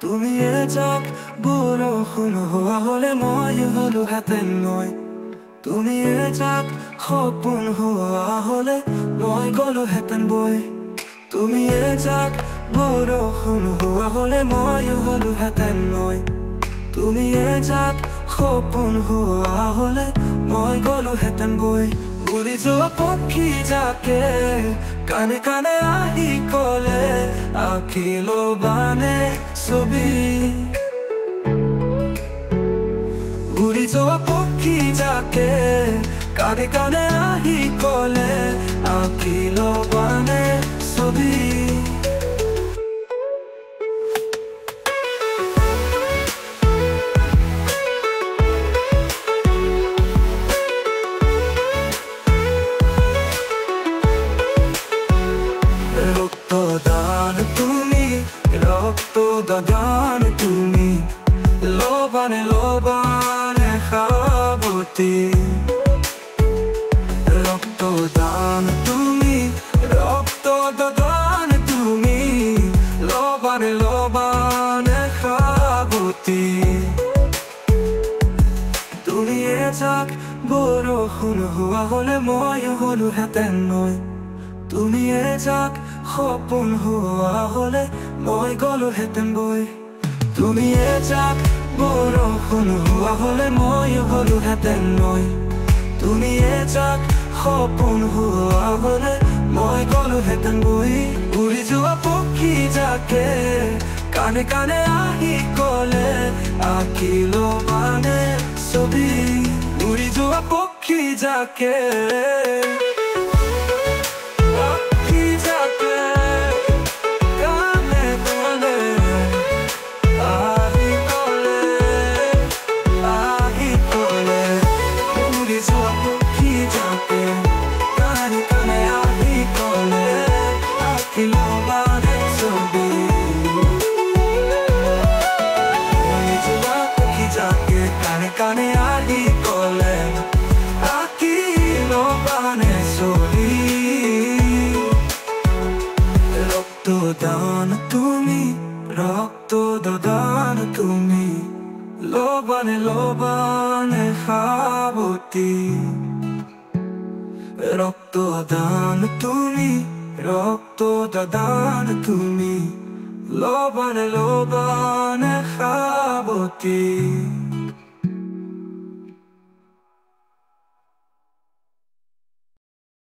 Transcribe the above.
তুমি এজাক বৰষুণ হোৱা হলে মই হলো হেঁতেন নৈ। তুমি এজাক সপোন হোৱা হলে মই গলো হেঁতেন বৈ। তুমি এজাক বৰষুণ হোৱা হলে মই হলো হেঁতেন নৈ। তুমি এজাক সপোন হোৱা হলে মই গলো হেঁতেন বৈ। উৰি যোৱা পক্ষী যাকে কানে কানে আহি কলে আঁকিল বানে ছবি। উৰি যোৱা পক্ষী যাকে কানে কানে আহি কলে আঁকিল বানে ছবি। রক্তদান তুমি, রক্তদান তুমি, লোবানে লোবানে সাবতি। রক্তদান তুমি, রক্তদান তুমি, লোবানে লোবানে সাবতি। তুমি এজাক বৰষুণ হোৱা হলে মই হলো হেঁতেন নৈ। তুমি এজাক সপোন হোৱা হলে মই গলো হেঁতেন বৈ। তুমি এজাক বৰষুণ হোৱা হলে মই হলো হেঁতেন নৈ। তুমি এজাক সপোন হোৱা হলে মই গলো হেঁতেন বৈ। উৰি যোৱা পক্ষী যাকে কানে কানে আহি কলে আঁকিল বানে ছবি। উৰি যোৱা পক্ষী যাকে কানে আহি কলে আঁকিল বানে ছবি। রক্তদান তুমি, রক্তদান তুমি, লোবানে লোবানে সাবতি। রক্তদান তুমি, রক্তদান তুমি, লোবানে লোবানে সাবতি।